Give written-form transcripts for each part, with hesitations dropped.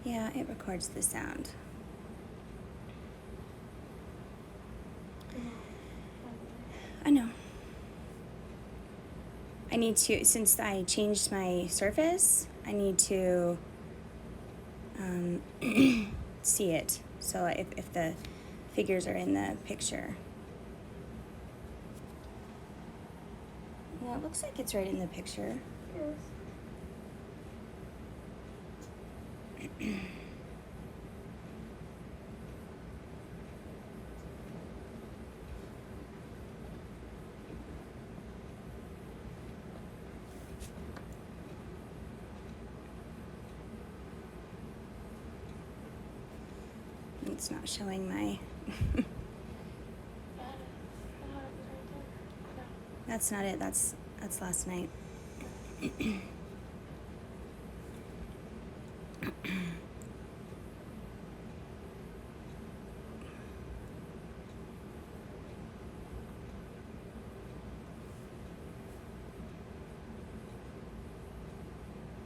Yeah, it records the sound. I know. I need to, since I changed my surface, I need to see it. So if the figures are in the picture. Yeah, it looks like it's right in the picture. Yes. It's not showing my... That's not it. That's last night.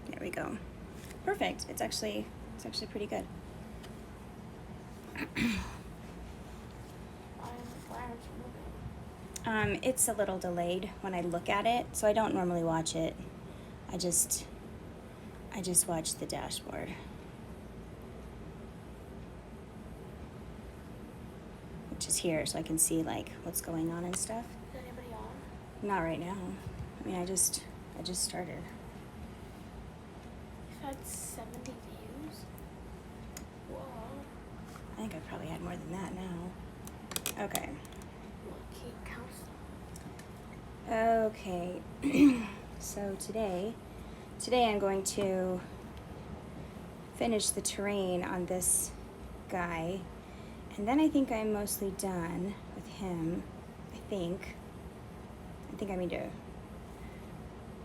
There we go. Perfect. It's actually pretty good. It's a little delayed when I look at it, so I don't normally watch it. I just watch the dashboard. Which is here, so I can see like what's going on and stuff. Is anybody on? Not right now. I mean, I just started. You've had 70 views? Whoa. I think I've probably had more than that now. Okay. Lucky counts. Okay. So today I'm going to finish the terrain on this guy, and then I think I'm mostly done with him. I think I need to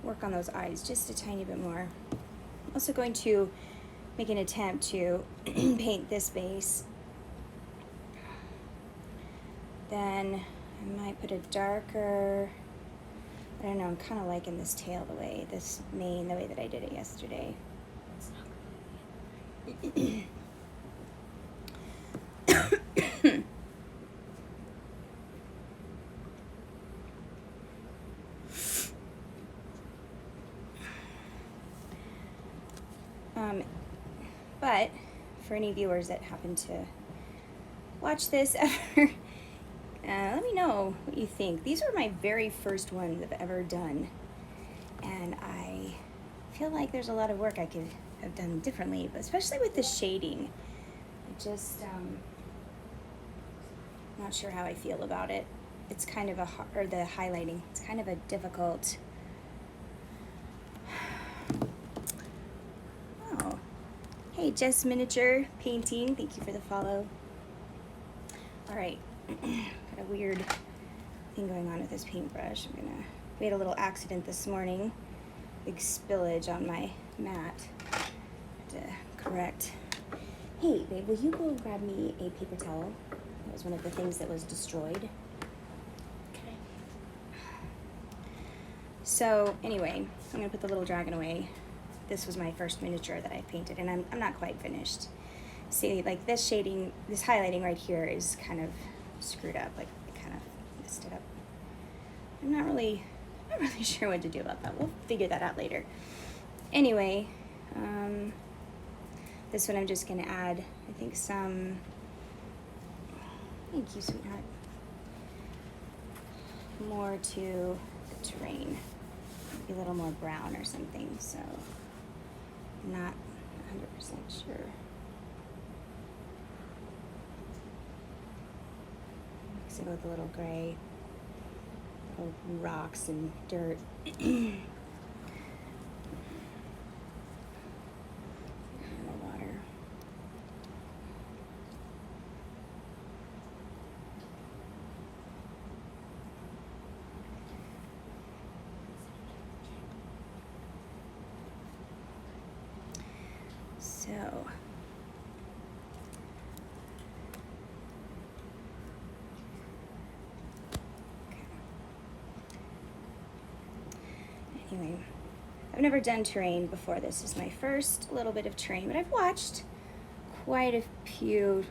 work on those eyes just a tiny bit more. I'm also going to make an attempt to paint this base. Then I might put a darker, I don't know, I'm kind of liking this tail the way that I did it yesterday. But for any viewers that happen to watch this ever, let me know what you think. These are my very first ones I've ever done, and I feel like there's a lot of work I could have done differently, but especially with the shading. I just not sure how I feel about it. It's kind of or the highlighting. It's kind of a difficult. Oh, hey, Jess Miniature Painting. Thank you for the follow. All right, got a weird thing going on with this paintbrush. We had a little accident this morning. Big spillage on my mat. To correct. Hey, babe, will you go grab me a paper towel? That was one of the things that was destroyed. Okay. So anyway, I'm gonna put the little dragon away. This was my first miniature that I painted, and I'm not quite finished. See, like this shading, this highlighting right here is kind of screwed up. Like I kind of messed it up. I'm not really sure what to do about that. We'll figure that out later. Anyway, this one I'm just gonna add, I think some, thank you, sweetheart, more to the terrain. Maybe a little more brown or something, so I'm not 100% sure. Mix it with a little gray, little rocks and dirt. So, anyway, I've never done terrain before. This is my first little bit of terrain, but I've watched quite a few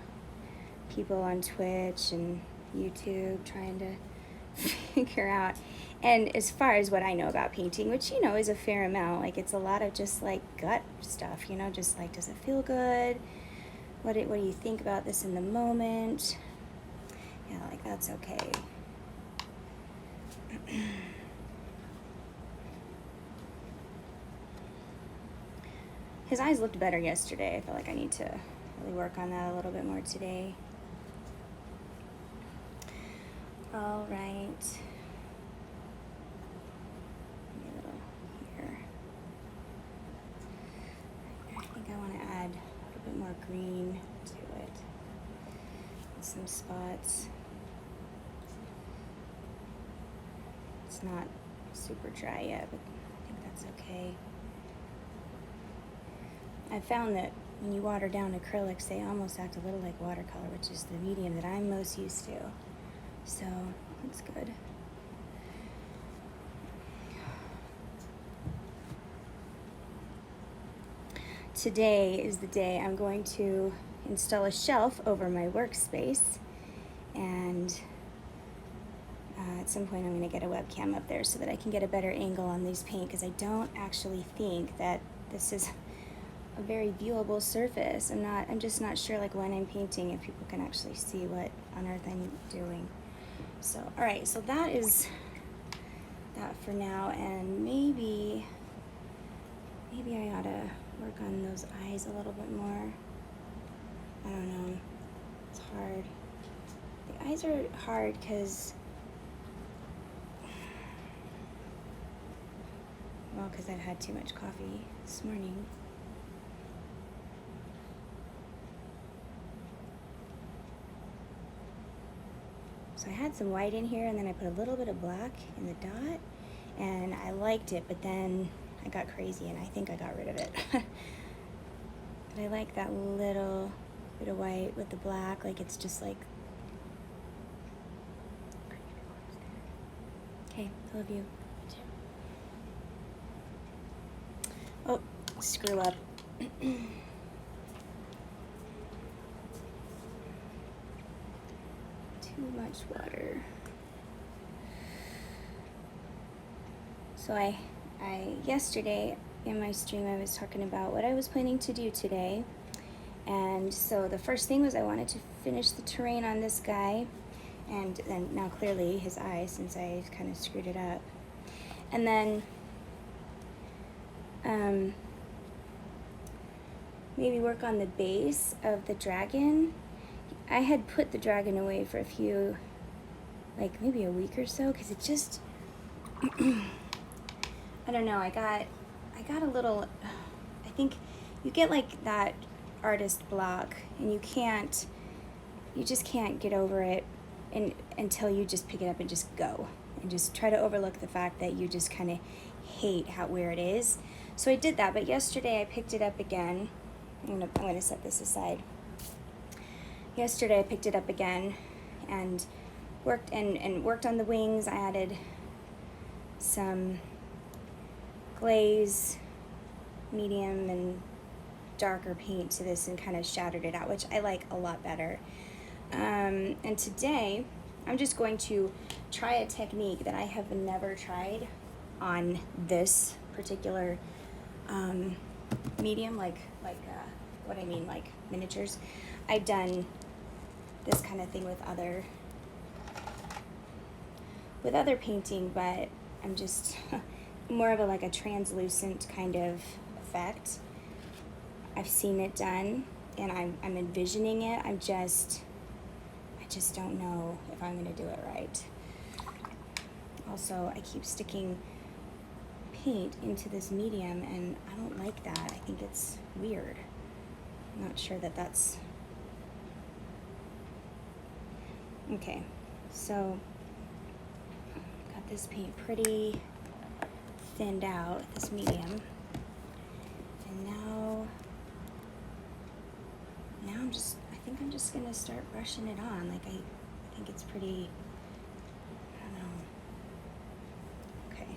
people on Twitch and YouTube trying to figure out. And as far as what I know about painting, which, you know, is a fair amount, like it's a lot of just like gut stuff, you know, just like, does it feel good? What do you think about this in the moment? Yeah, like that's okay. His eyes looked better yesterday. I feel like I need to really work on that a little bit more today. All right. Maybe a little here. I think I want to add a little bit more green to it. Some spots. It's not super dry yet, but I think that's okay. I found that when you water down acrylics, they almost act a little like watercolor, which is the medium that I'm most used to. So that's good. Today is the day I'm going to install a shelf over my workspace, and at some point I'm going to get a webcam up there so that I can get a better angle on these paint, because I don't actually think that this is a very viewable surface. I'm just not sure, like, when I'm painting, if people can actually see what on earth I'm doing. So, all right, so that is that for now, and maybe I ought to work on those eyes a little bit more. I don't know, it's hard. The eyes are hard because I've had too much coffee this morning. So I had some white in here, and then I put a little bit of black in the dot, and I liked it, but then I got crazy and I think I got rid of it. But I like that little bit of white with the black, like it's just like, okay, I love you. Oh, screw up. Too much water. So I yesterday in my stream I was talking about what I was planning to do today, and so the first thing was I wanted to finish the terrain on this guy, and then now clearly his eye, since I kind of screwed it up, and then maybe work on the base of the dragon. I had put the dragon away for a few, like maybe a week or so, because it just I don't know, I got a little, I think you get like that artist block, and you just can't get over it until you just pick it up and just go, and just try to overlook the fact that you just kind of hate where it is. So I did that, but yesterday I picked it up again. I'm gonna set this aside. Yesterday I picked it up again and worked on the wings. I added some glaze, medium and darker paint to this and kind of shadowed it out, which I like a lot better. And today I'm just going to try a technique that I have never tried on this particular medium, like what I mean, like miniatures. I've done this kind of thing with other painting, but I'm just more of a translucent kind of effect. I've seen it done, and I'm envisioning it. I just don't know if I'm gonna do it right. Also, I keep sticking paint into this medium, and I don't like that. I think it's weird. I'm not sure that that's okay. So got this paint pretty thinned out, this medium, and now I think I'm just gonna start brushing it on. Like I think it's pretty, I don't know. Okay.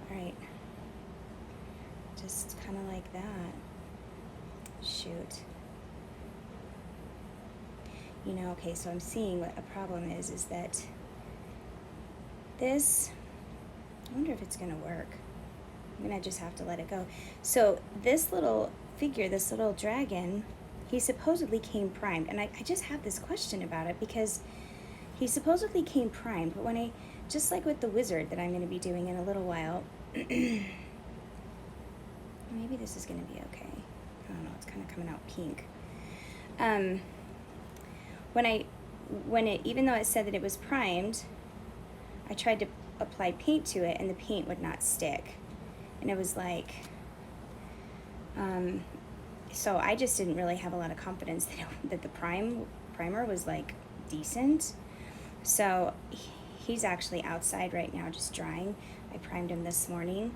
All right. Just kind of like that. Shoot. You know, okay, so I'm seeing what a problem is that this, I wonder if it's gonna work. I'm gonna just have to let it go. So this little figure, this little dragon, he supposedly came primed. And I just have this question about it because he supposedly came primed, but when just like with the wizard that I'm gonna be doing in a little while, maybe this is gonna be okay. I don't know, it's kind of coming out pink. Even though it said that it was primed, I tried to apply paint to it and the paint would not stick. And it was like, so I just didn't really have a lot of confidence that the primer was like decent. So he's actually outside right now just drying. I primed him this morning.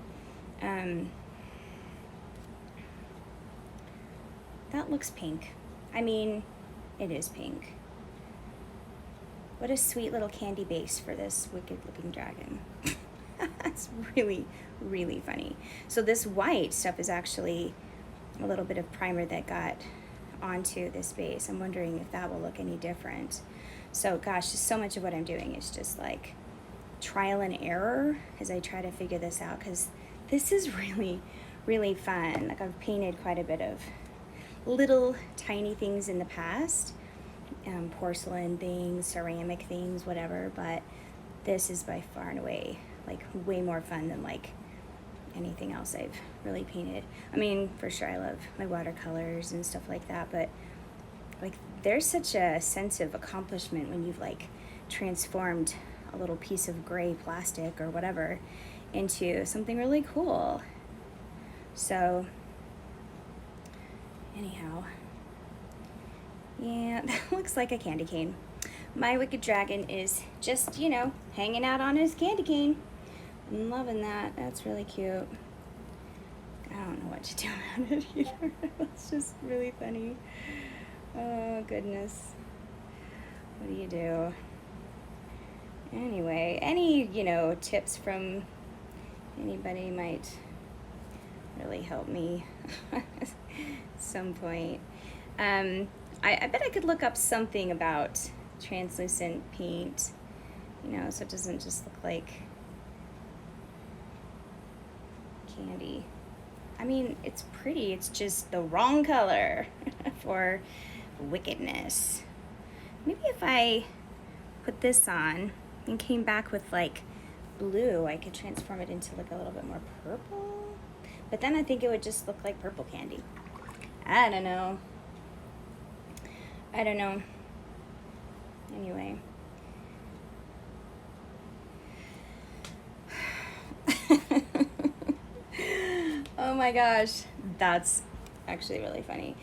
That looks pink. I mean, it is pink. What a sweet little candy base for this wicked looking dragon. That's really, really funny. So this white stuff is actually a little bit of primer that got onto this base. I'm wondering if that will look any different. So gosh, just so much of what I'm doing is just like trial and error as I try to figure this out, because this is really, really fun. Like I've painted quite a bit of little tiny things in the past, porcelain things, ceramic things, whatever, but this is by far and away like way more fun than like anything else I've really painted. I mean, for sure I love my watercolors and stuff like that, but like there's such a sense of accomplishment when you've like transformed a little piece of gray plastic or whatever into something really cool. So anyhow, yeah, that looks like a candy cane. My wicked dragon is just, you know, hanging out on his candy cane. I'm loving that. That's really cute. I don't know what to do about it either. It's just really funny. Oh, goodness. What do you do? Anyway, any, you know, tips from anybody might really help me at some point. I bet I could look up something about translucent paint, you know, so it doesn't just look like candy. I mean, it's pretty, it's just the wrong color for wickedness. Maybe if I put this on and came back with like blue, I could transform it into like a little bit more purple. But then I think it would just look like purple candy. I don't know. Anyway. Oh my gosh, that's actually really funny.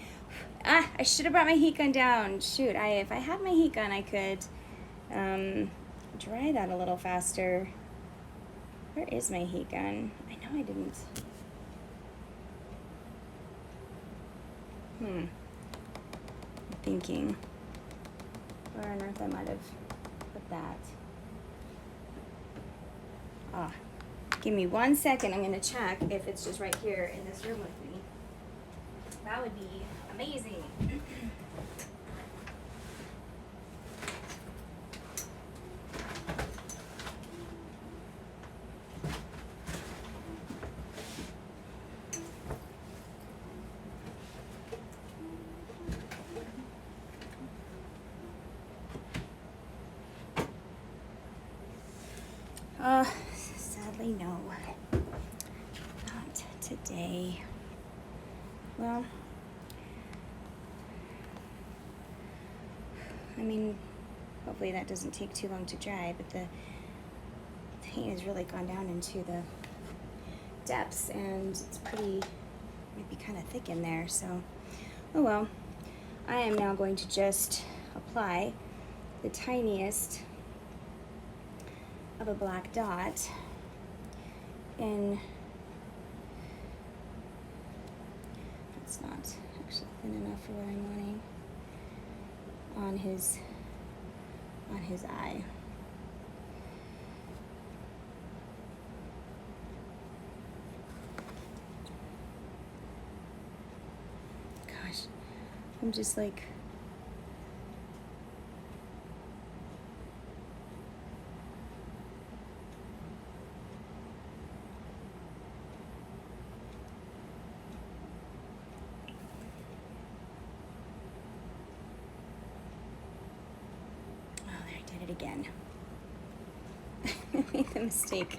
I should have brought my heat gun down. Shoot, if I had my heat gun, I could dry that a little faster. Where is my heat gun? I know I didn't. I'm thinking where on earth I might have put that. Ah. Give me 1 second. I'm going to check if it's just right here in this room with me. That would be amazing. Sadly, no. Not today. Well, I mean, hopefully that doesn't take too long to dry, but the paint has really gone down into the depths and it's pretty, might be kind of thick in there, so, oh well. I am now going to just apply the tiniest of a black dot in, that's not actually thin enough for what I'm wanting, on his eye. I'm just like, oh, there, I did it again. I made the mistake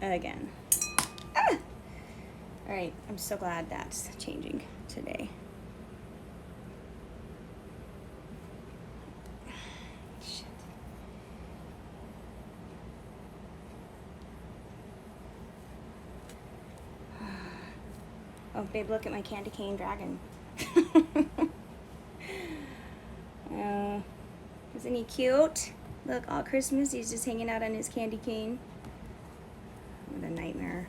again. Ah! All right, I'm so glad that's changing today. Shit. Oh, babe, look at my candy cane dragon. Isn't he cute? Look, all Christmas he's just hanging out on his candy cane. What a nightmare.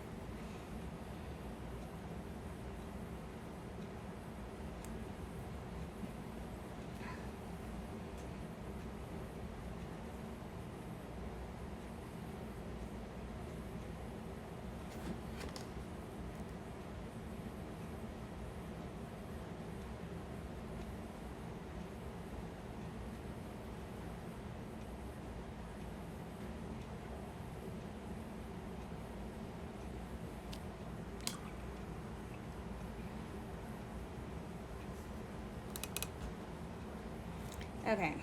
Okay.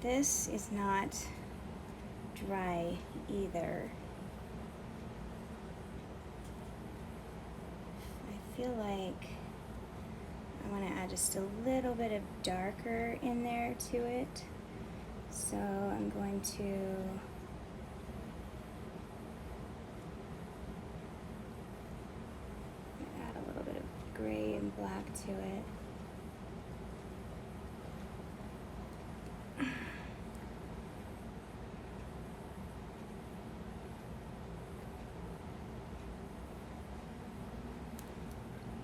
This is not dry either. I feel like I want to add just a little bit of darker in there to it. So I'm going to add a little bit of gray and black to it.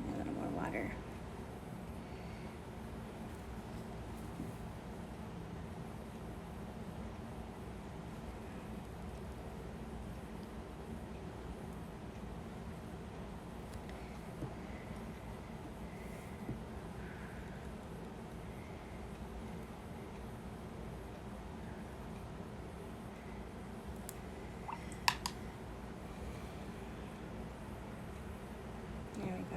A little more water. There we go.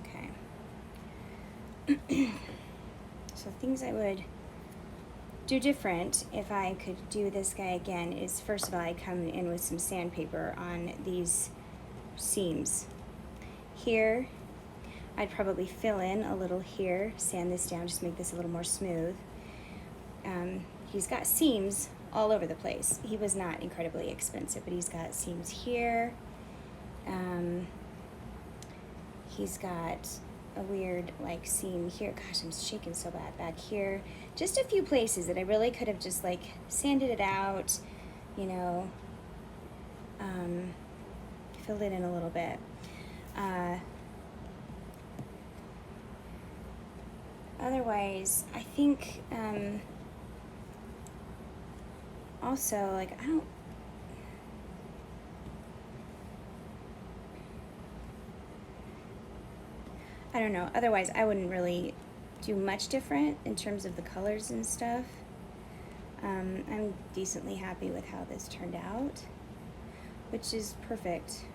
Okay. So things I would do different if I could do this guy again is, first of all, I come in with some sandpaper on these seams. Here, I'd probably fill in a little here, sand this down, just make this a little more smooth. He's got seams all over the place. He was not incredibly expensive, but he's got seams here. He's got a weird like seam here. Gosh, I'm shaking so bad back here. Just a few places that I really could have just like sanded it out, you know, filled it in a little bit. Otherwise, I think also like I don't know. Otherwise, I wouldn't really do much different in terms of the colors and stuff. I'm decently happy with how this turned out, which is perfect.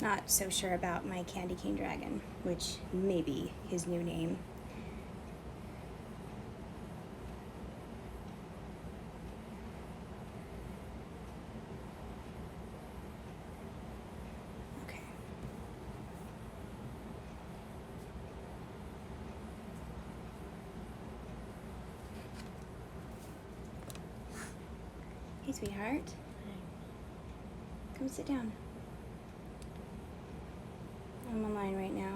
Not so sure about my candy cane dragon, which may be his new name. Okay. Hey, sweetheart. Come sit down. I'm online right now.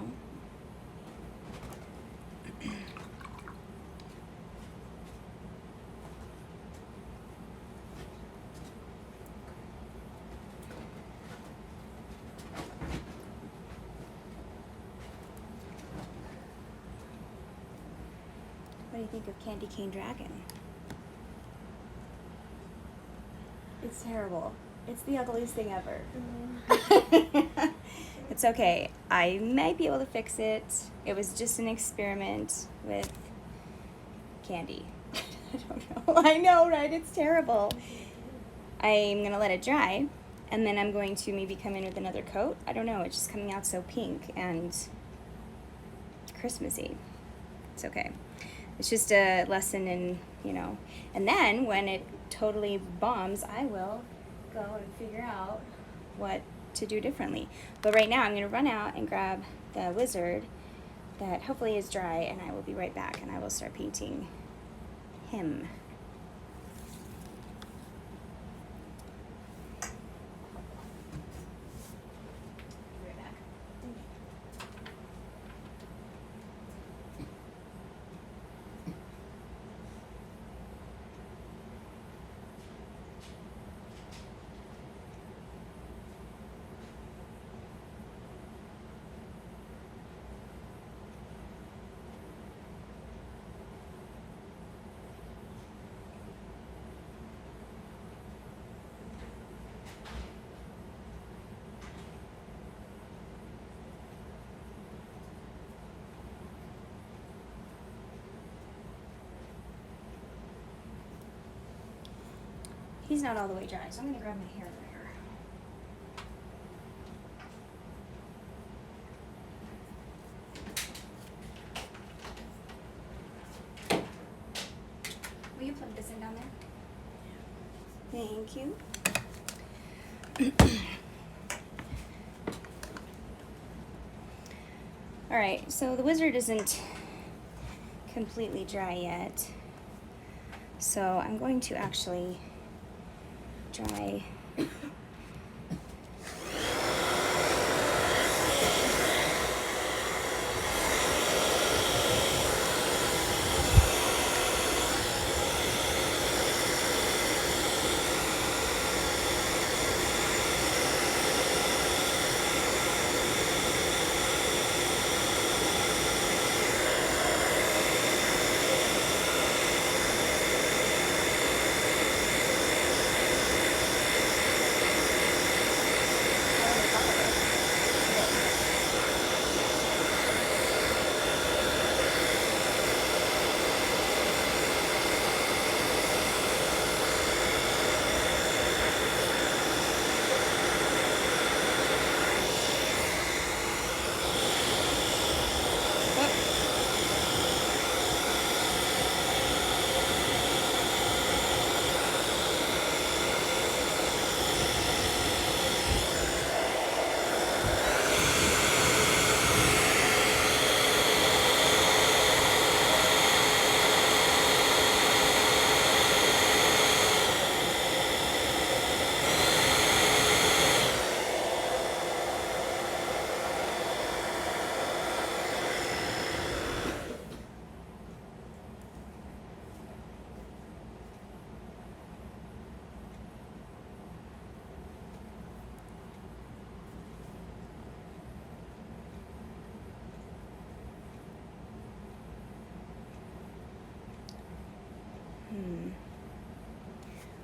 do you think of Candy Cane Dragon? It's terrible. It's the ugliest thing ever. It's okay. I might be able to fix it. It was just an experiment with candy. I don't know. I know, right? It's terrible. I'm going to let it dry, and then I'm going to maybe come in with another coat. I don't know. It's just coming out so pink and Christmassy. It's okay. It's just a lesson in, you know. And then when it totally bombs, I will go and figure out what to do differently. But right now I'm going to run out and grab the wizard that hopefully is dry, and I will be right back and I will start painting him. Be right back. He's not all the way dry, so I'm going to grab my hair dryer. Will you plug this in down there? Thank you. All right, so the wizard isn't completely dry yet. So I'm going to actually dry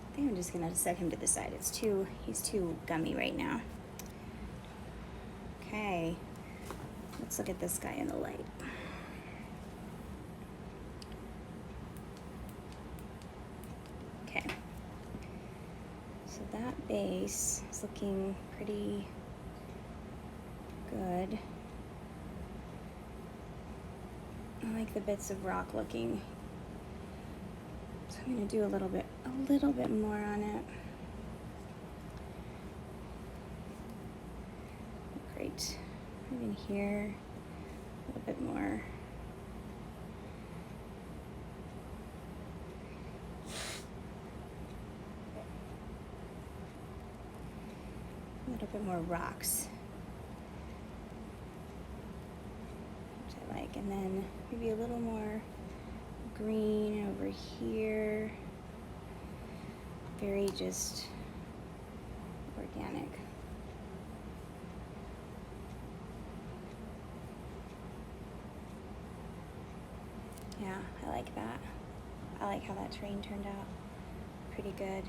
I think I'm just gonna set him to the side. He's too gummy right now. Okay, let's look at this guy in the light. Okay, so that base is looking pretty good. I like the bits of rock looking. So I'm gonna do a little bit more on it. Great. Even here, a little bit more. A little bit more rocks, which I like, and then maybe a little more green over here. Very just organic. Yeah, I like that. I like how that terrain turned out. Pretty good.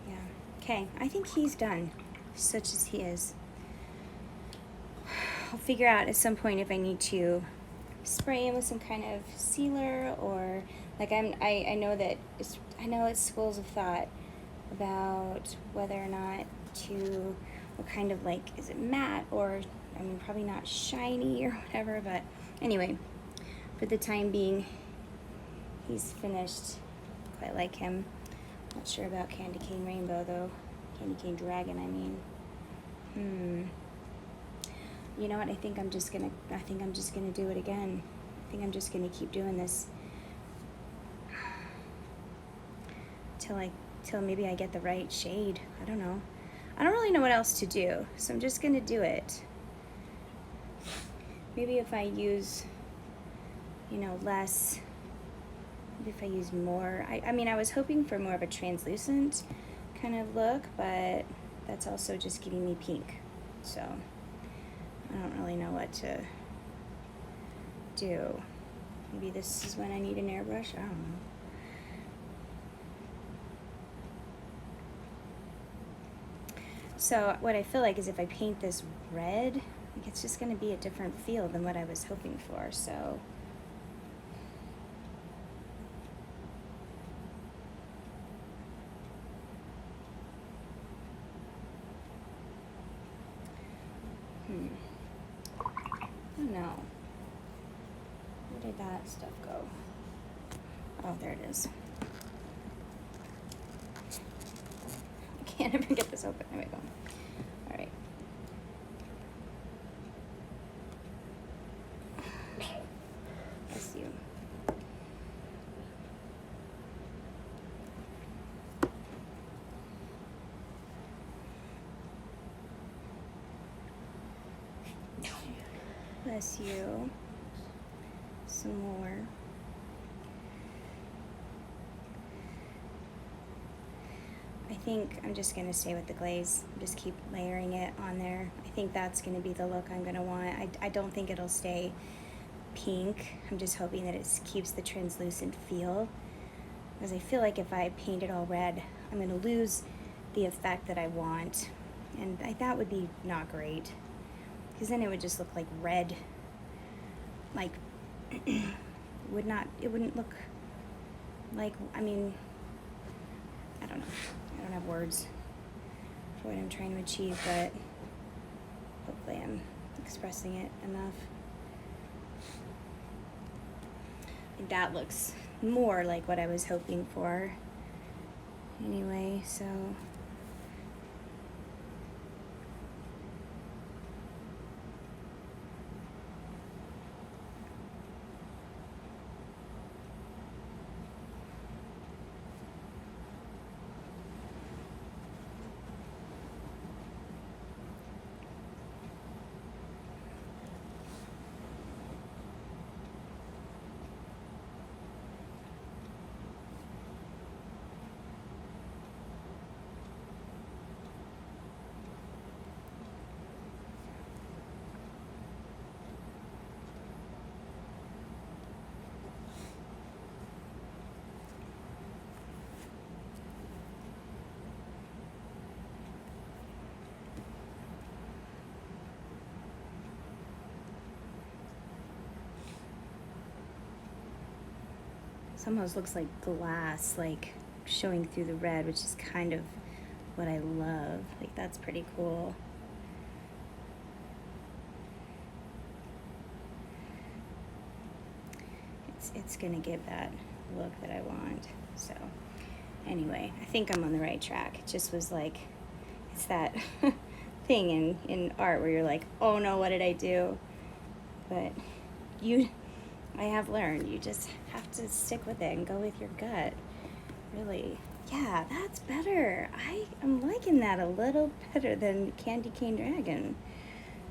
Yeah. Okay, I think he's done, such as he is. I'll figure out at some point if I need to spray him with some kind of sealer, or like I know that it's schools of thought about whether or not to, what kind of, like, is it matte, or I mean probably not shiny or whatever, but anyway, for the time being he's finished. Quite like him. Not sure about Candy Cane Rainbow though. Candy Cane Dragon, I mean. You know what? I think I'm just gonna do it again. I think I'm just gonna keep doing this till maybe I get the right shade. I don't know. I don't really know what else to do, so I'm just gonna do it. Maybe if I use, less. Maybe if I use more. I mean, I was hoping for more of a translucent kind of look, but that's also just giving me pink. So I don't really know what to do. Maybe this is when I need an airbrush. I don't know. So what I feel like is if I paint this red, like, it's just going to be a different feel than what I was hoping for. So I don't know. Where did that stuff go? Oh, there it is. I can't ever get this open. There we go. All right. Bless you. Bless you. Some more. I think I'm just going to stay with the glaze. Just keep layering it on there. I think that's going to be the look I'm going to want. I don't think it'll stay pink. I'm just hoping that it keeps the translucent feel. Because I feel like if I paint it all red, I'm going to lose the effect that I want. And that would be not great. Because then it would just look like red. Like, it wouldn't look like, I mean, I don't know. I don't have words for what I'm trying to achieve, but hopefully I'm expressing it enough. I think that looks more like what I was hoping for. Anyway, so this almost looks like glass, like showing through the red, which is kind of what I love. Like, that's pretty cool. It's gonna give that look that I want. So anyway, I think I'm on the right track. It just was like, it's that thing in art where you're like, oh no, what did I do? But I have learned, you just have to stick with it and go with your gut. Really. Yeah, that's better. I'm liking that a little better than Candy Cane Dragon,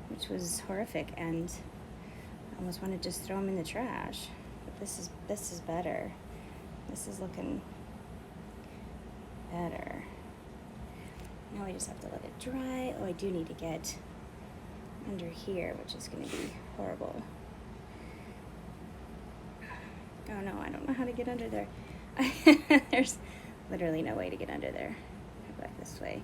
which was horrific, and I almost want to just throw them in the trash. But this is better. This is looking better. Now we just have to let it dry. Oh, I do need to get under here, which is going to be horrible. Oh no, I don't know how to get under there. There's literally no way to get under there. I'll go back this way.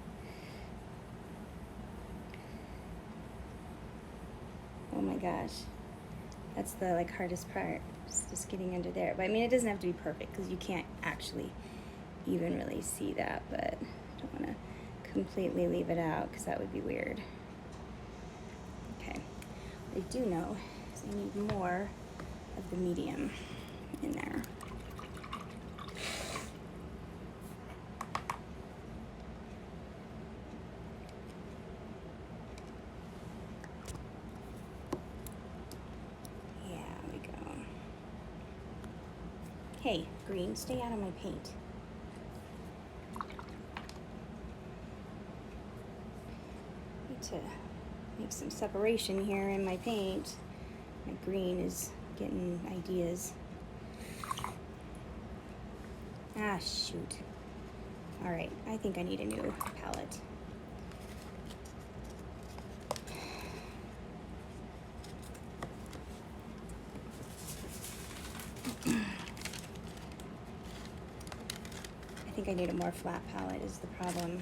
Oh my gosh. That's the like hardest part, just getting under there. But I mean, it doesn't have to be perfect because you can't actually even really see that, but I don't want to completely leave it out because that would be weird. Okay, what I do know is I need more of the medium in there. Yeah, there we go. Hey, green, stay out of my paint. Need to make some separation here in my paint. My green is getting ideas. Ah, shoot. All right, I think I need a new palette. I think I need a more flat palette is the problem.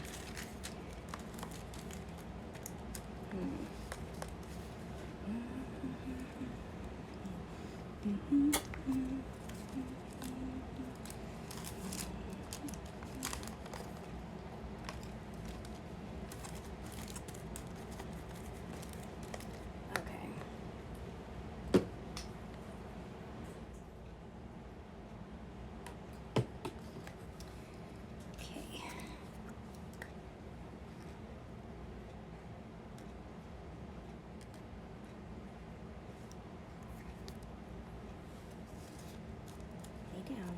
Down.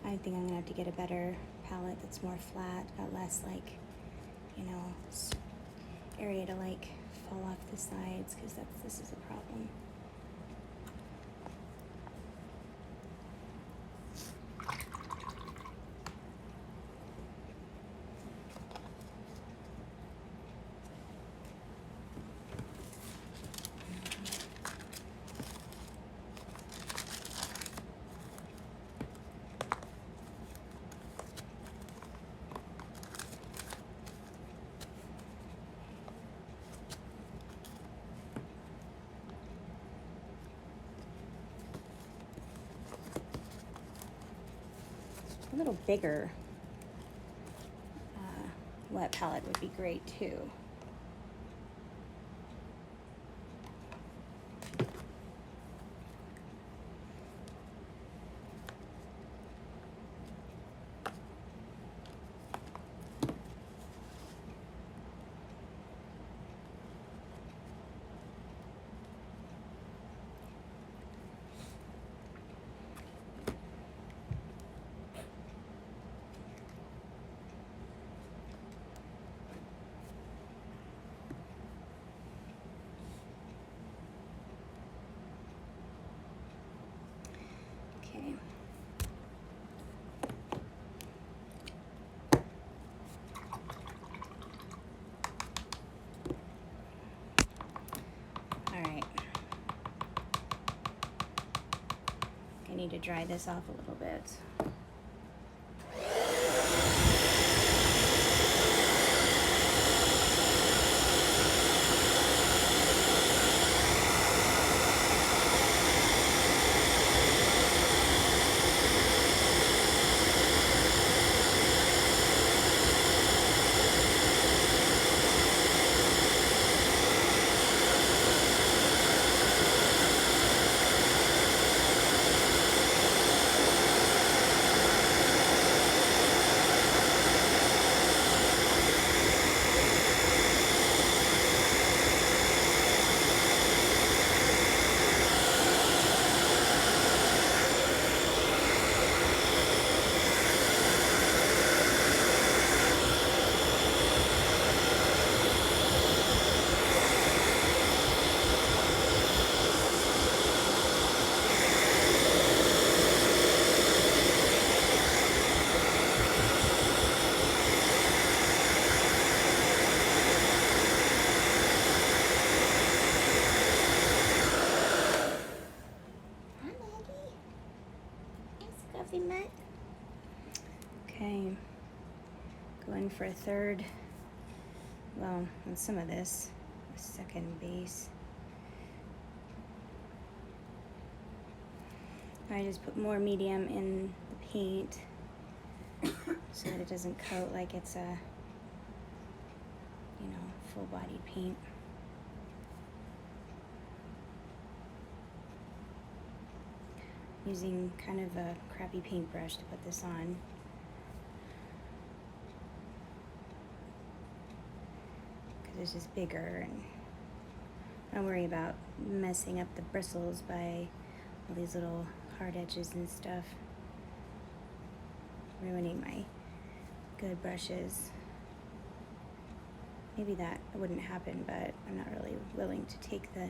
I think I'm gonna have to get a better palette that's more flat, got less like, you know, area to like fall off the sides, because this is a problem. A little bigger wet palette would be great too. I need to dry this off a little bit. in for a third, well, on some of this, a second base. I just put more medium in the paint so that it doesn't coat like it's a, you know, full-bodied paint. Using kind of a crappy paintbrush to put this on. Because it's just bigger, and I don't worry about messing up the bristles by all these little hard edges and stuff. Ruining my good brushes. Maybe that wouldn't happen, but I'm not really willing to take the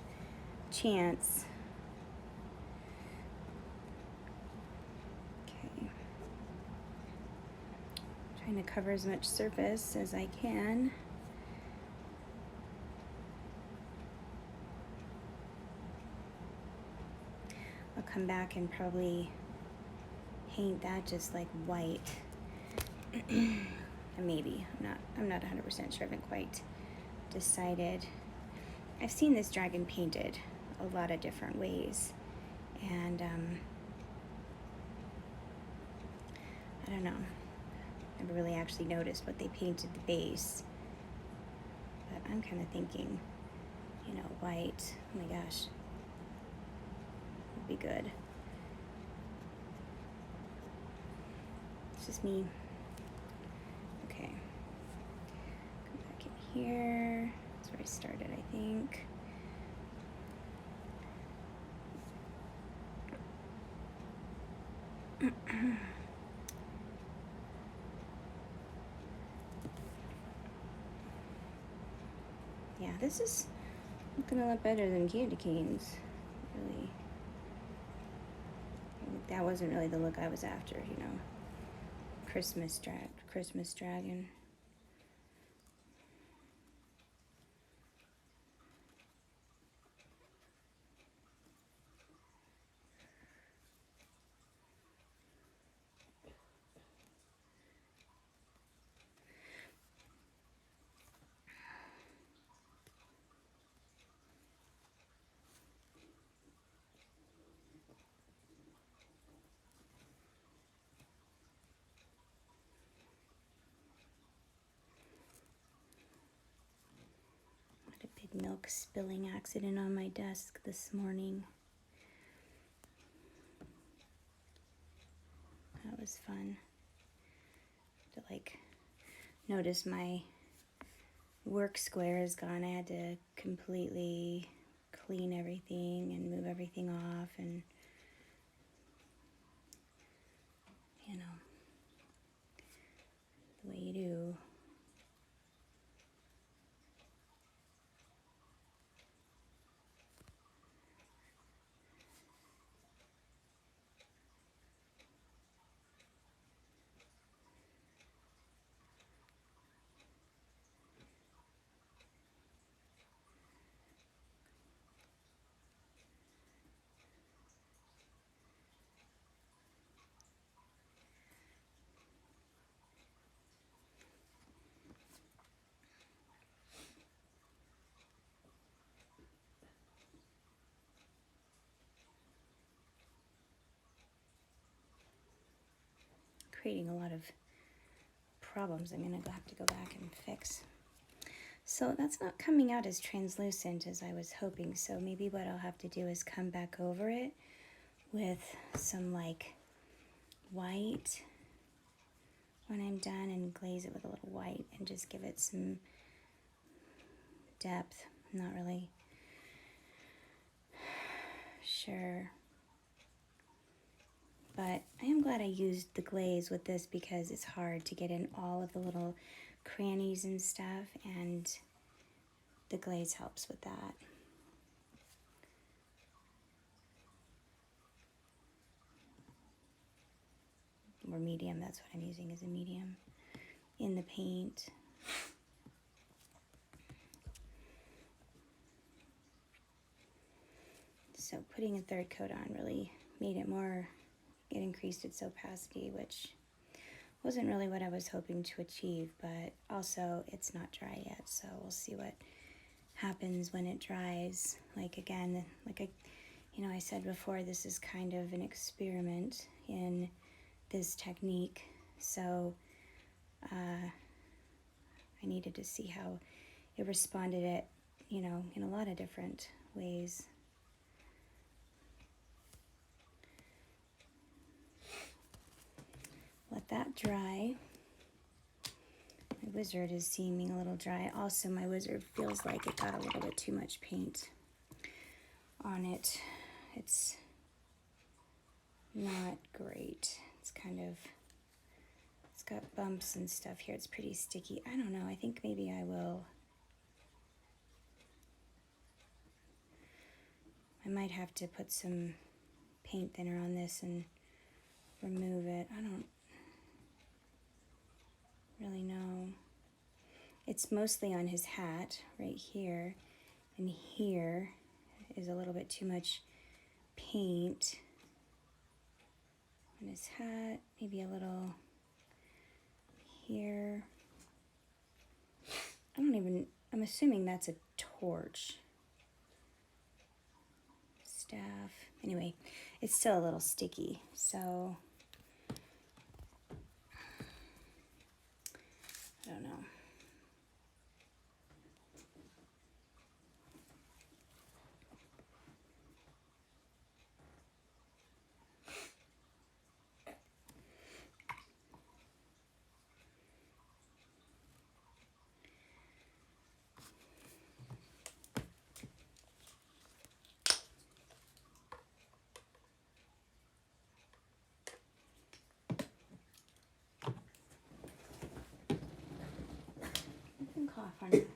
chance. Okay. Trying to cover as much surface as I can. I'll come back and probably paint that just like white. Maybe. I'm not 100% sure. I haven't quite decided. I've seen this dragon painted a lot of different ways, and I don't know. Never really actually noticed what they painted the base, but I'm kind of thinking, you know, white. Oh my gosh, would be good. It's just me. Okay. Come back in here. That's where I started, I think. Yeah, this is looking a lot better than Candy Canes, really. That wasn't really the look I was after, you know. Christmas dragon. Big milk spilling accident on my desk this morning. That was fun. To like notice my work square is gone. I had to completely clean everything and move everything off, and you know, the way you do. Creating a lot of problems I'm gonna have to go back and fix. So that's not coming out as translucent as I was hoping, so maybe what I'll have to do is come back over it with some like white when I'm done, and glaze it with a little white and just give it some depth. I'm not really sure. But I am glad I used the glaze with this because it's hard to get in all of the little crannies and stuff, and the glaze helps with that. Or medium, that's what I'm using as a medium in the paint. So putting a third coat on really made it more, it increased its opacity, which wasn't really what I was hoping to achieve, but also it's not dry yet, so we'll see what happens when it dries. Like again, I said before, this is kind of an experiment in this technique, so I needed to see how it responded in a lot of different ways. Let that dry. My wizard is seeming a little dry. Also, my wizard feels like it got a little bit too much paint on it. It's not great. It's got bumps and stuff here. It's pretty sticky. I don't know. I think maybe I might have to put some paint thinner on this and remove it. I don't really know. It's mostly on his hat right here, and here is a little bit too much paint on his hat, maybe a little here. I'm assuming that's a torch. Staff. Anyway, it's still a little sticky, so I don't know. You can cough on it.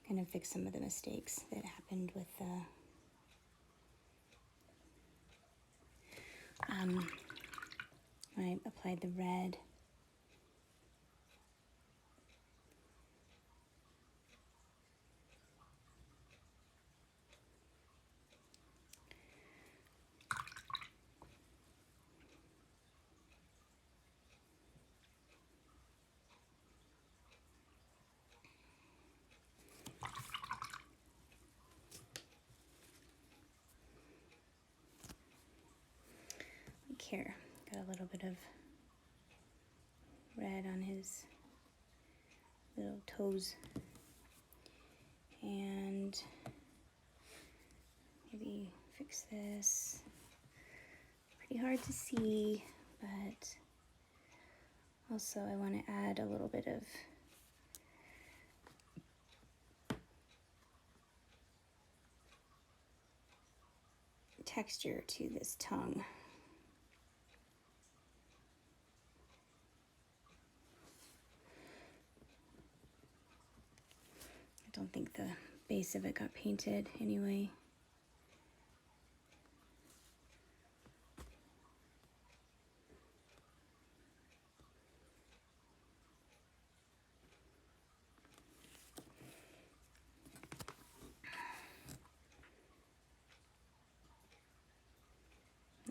Kind of fix some of the mistakes that happened with when I applied the red. Like here, got a little bit of red on his little toes, and maybe fix this. Pretty hard to see, but also I want to add a little bit of texture to this tongue. I don't think the base of it got painted anyway.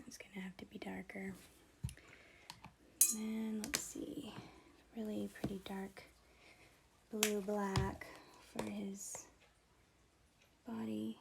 It's gonna have to be darker. And let's see, really pretty dark blue black for his body.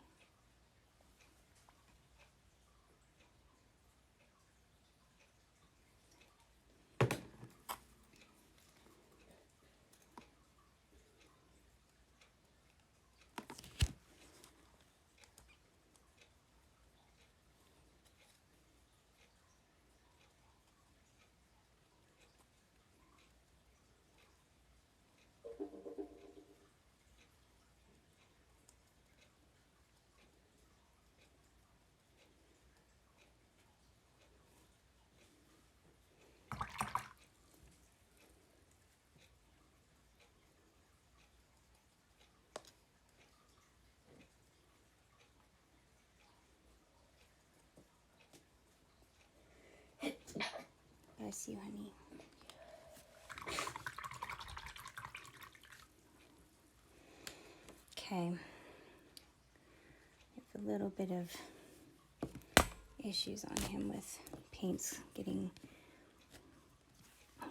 Bless you, honey. Okay. I have a little bit of issues on him with paints getting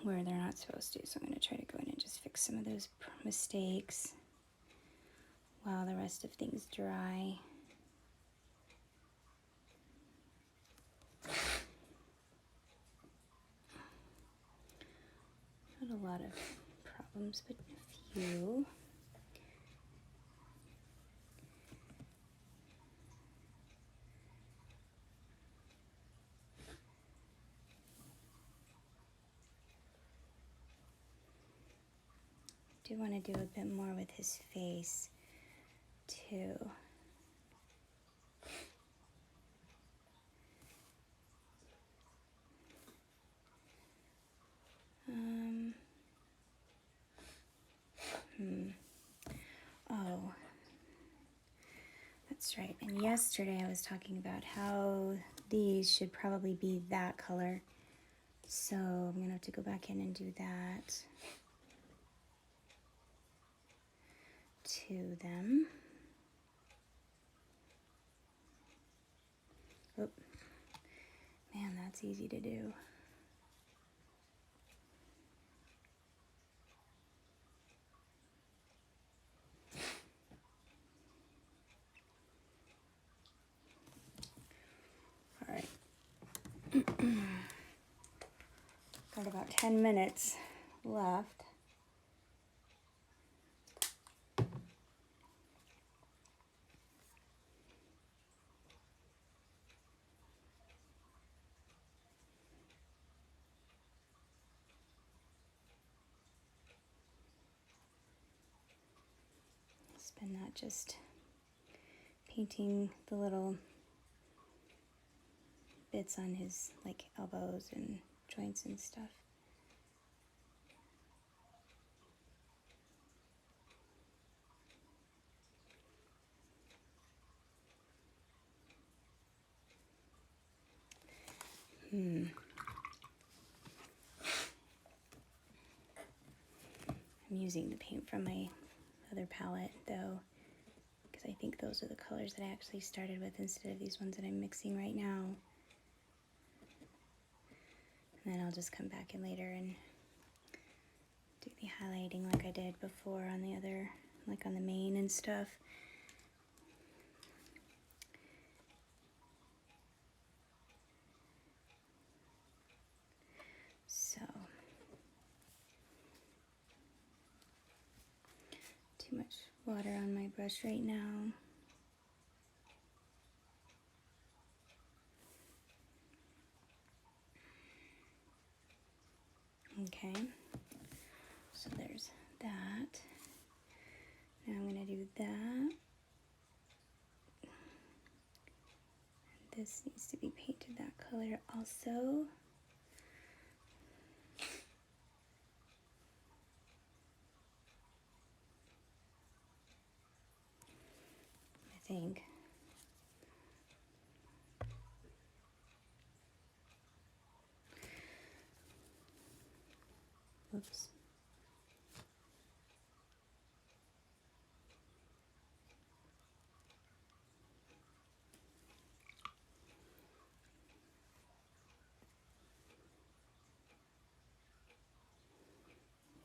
where they're not supposed to, so I'm going to try to go in and just fix some of those mistakes while the rest of things dry. Not a lot of problems, but a few. I do want to do a bit more with his face too. Oh, that's right. And yesterday I was talking about how these should probably be that color. So I'm going to have to go back in and do that to them. Oh, man, that's easy to do. All right. Got about 10 minutes left. It's been not just painting the little bits on his like elbows and joints and stuff. I'm using the paint from my other palette though, because I think those are the colors that I actually started with instead of these ones that I'm mixing right now. And then I'll just come back in later and do the highlighting like I did before on the other, like on the mane and stuff. So, too much water on my brush right now. Okay, so there's that. Now I'm going to do that. This needs to be painted that color also. I think. Oops.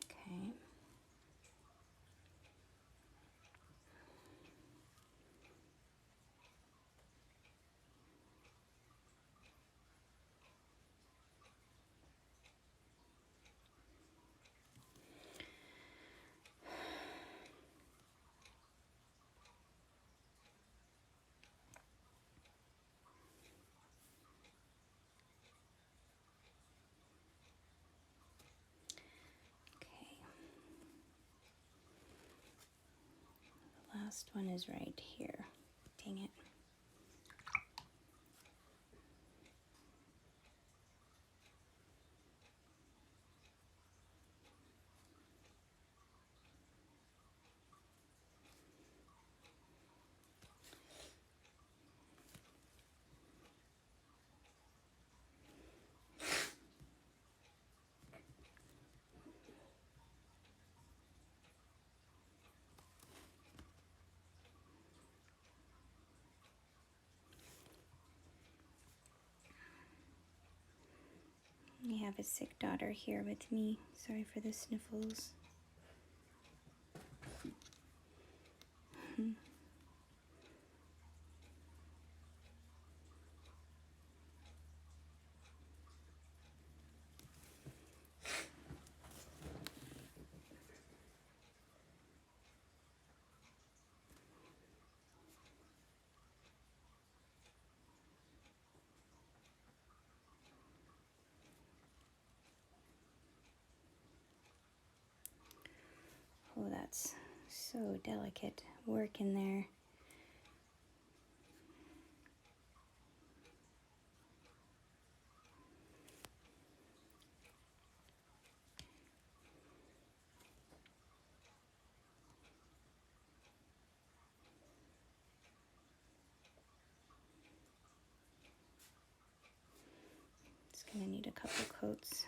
Okay. Okay. The last one is right here. Dang it. have a sick daughter here with me. Sorry for the sniffles. Oh, that's so delicate work in there. It's gonna need a couple coats.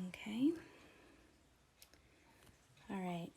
Okay. All right.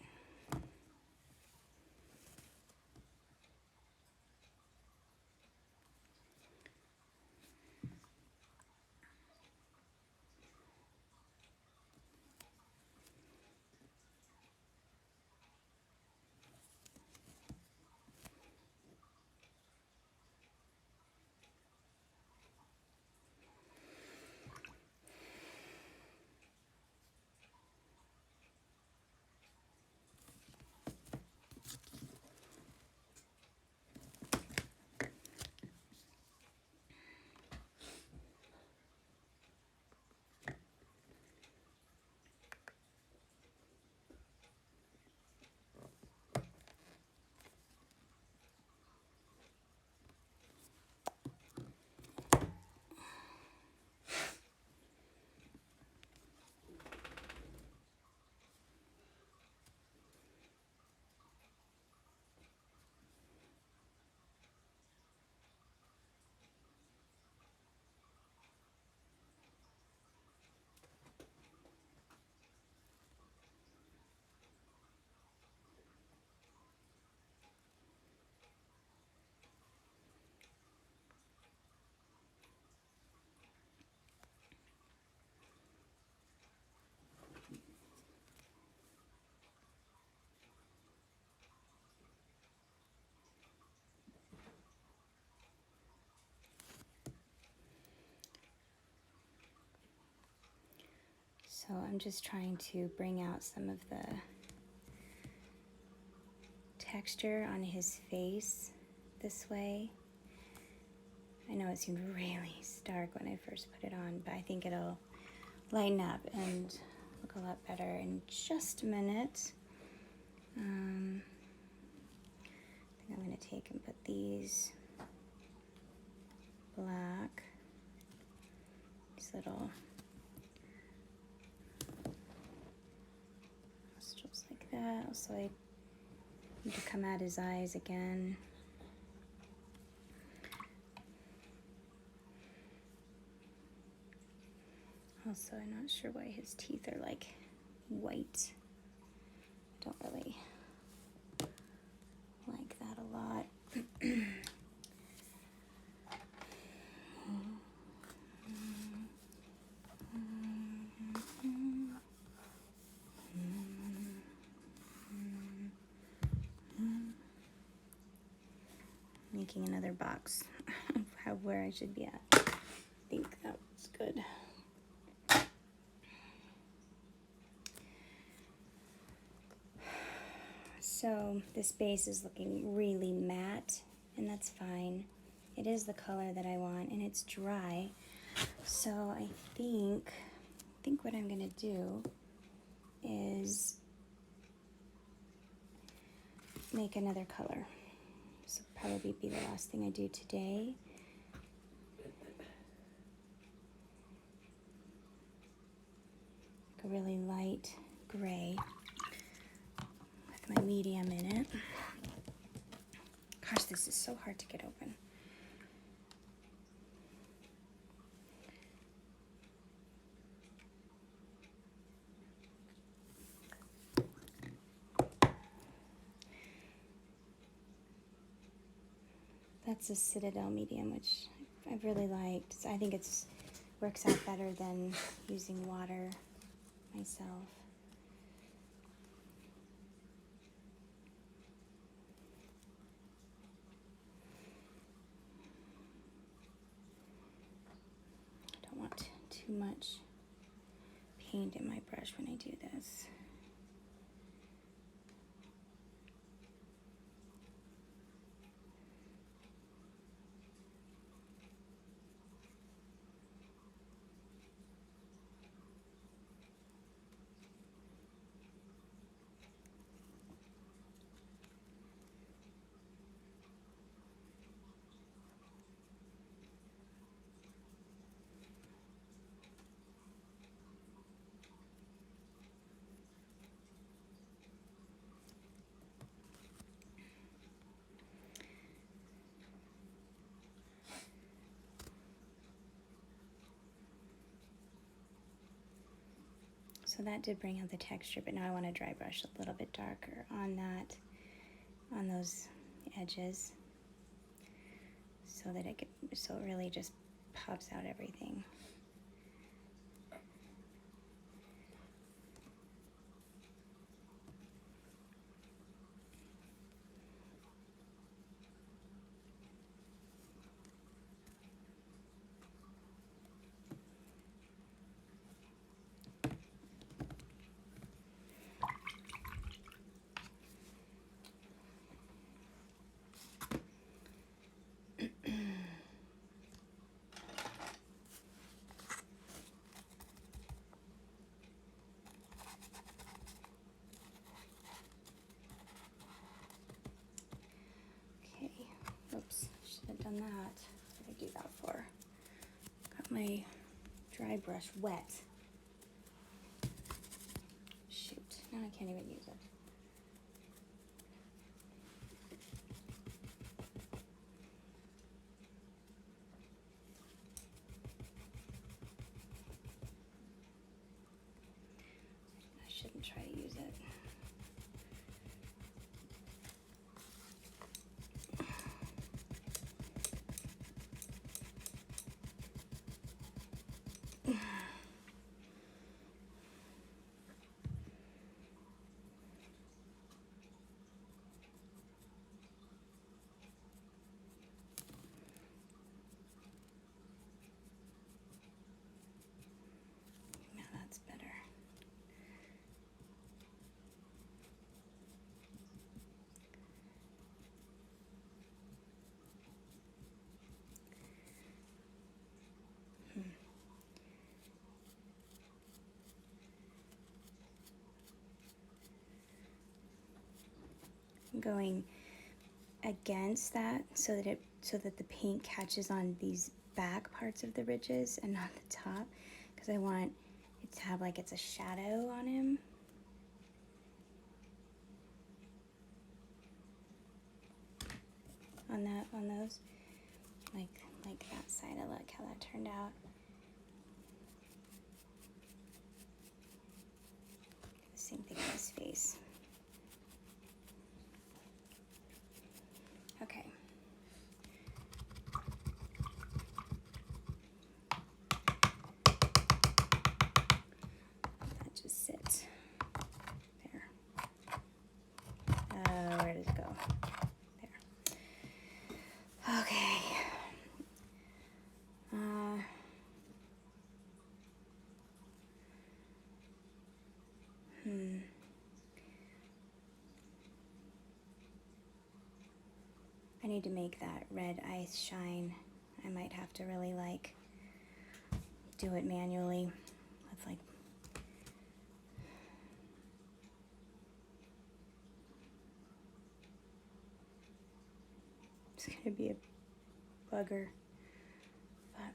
So I'm just trying to bring out some of the texture on his face this way. I know it seemed really stark when I first put it on, but I think it'll lighten up and look a lot better in just a minute. I think I'm going to take and put these black, these little nostrils like that. Also, I need to come at his eyes again. Also, I'm not sure why his teeth are like white. I don't really like that a lot. Making another box of where I should be at. I think that's good. So this base is looking really matte, and that's fine. It is the color that I want, and it's dry. So I think what I'm gonna do is make another color. This will probably be the last thing I do today. Like a really light gray with my medium in it. Gosh, this is so hard to get open. that's a Citadel medium, which I've really liked. I think it's works out better than using water myself. I don't want too much paint in my brush when I do this. So that did bring out the texture, but now I want to dry brush a little bit darker on that, on those edges, so that it really just pops out everything. Okay, oops, should have done that. What did I do that for? Got my dry brush wet. Shoot, now I can't even use it. I shouldn't try to use it. Now that's better. I'm going against that so that the paint catches on these back parts of the ridges and not the top, because I want it to have like it's a shadow on him. On those, like that side. I like how that turned out. Same thing on his face. Okay. That just sits there. Where does it go? There. Okay. I need to make that red ice shine. I might have to really like do it manually. That's like it's gonna be a bugger, but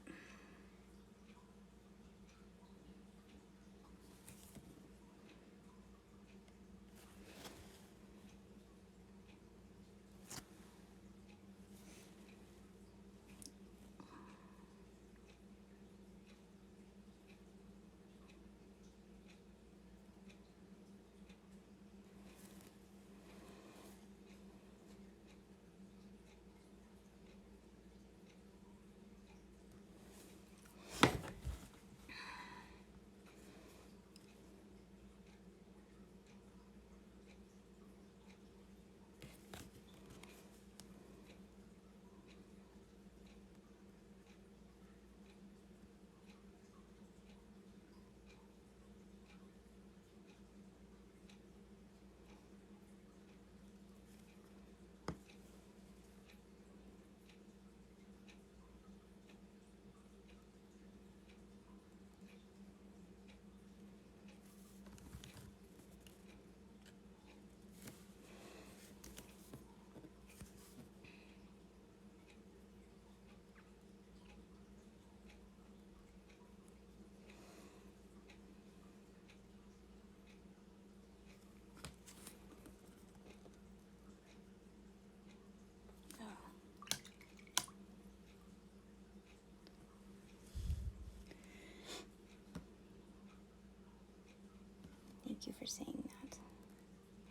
Thank you for saying that.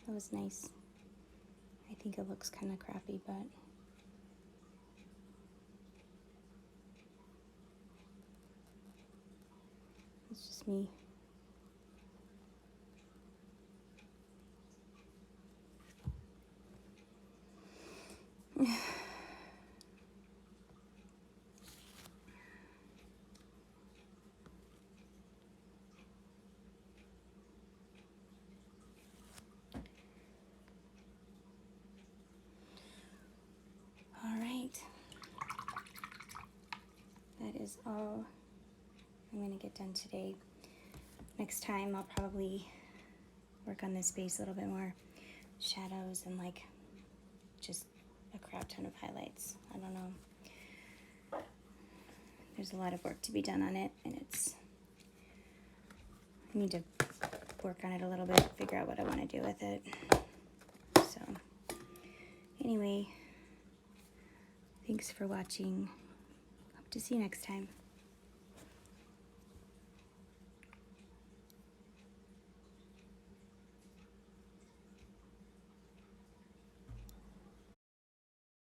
That was nice. I think it looks kind of crappy, but it's just me. All right. That is all I'm going to get done today. Next time I'll probably work on this base a little bit more. Shadows and like just a crap ton of highlights. I don't know. There's a lot of work to be done on it, and I need to work on it a little bit, figure out what I want to do with it. So anyway, thanks for watching. Hope to see you next time.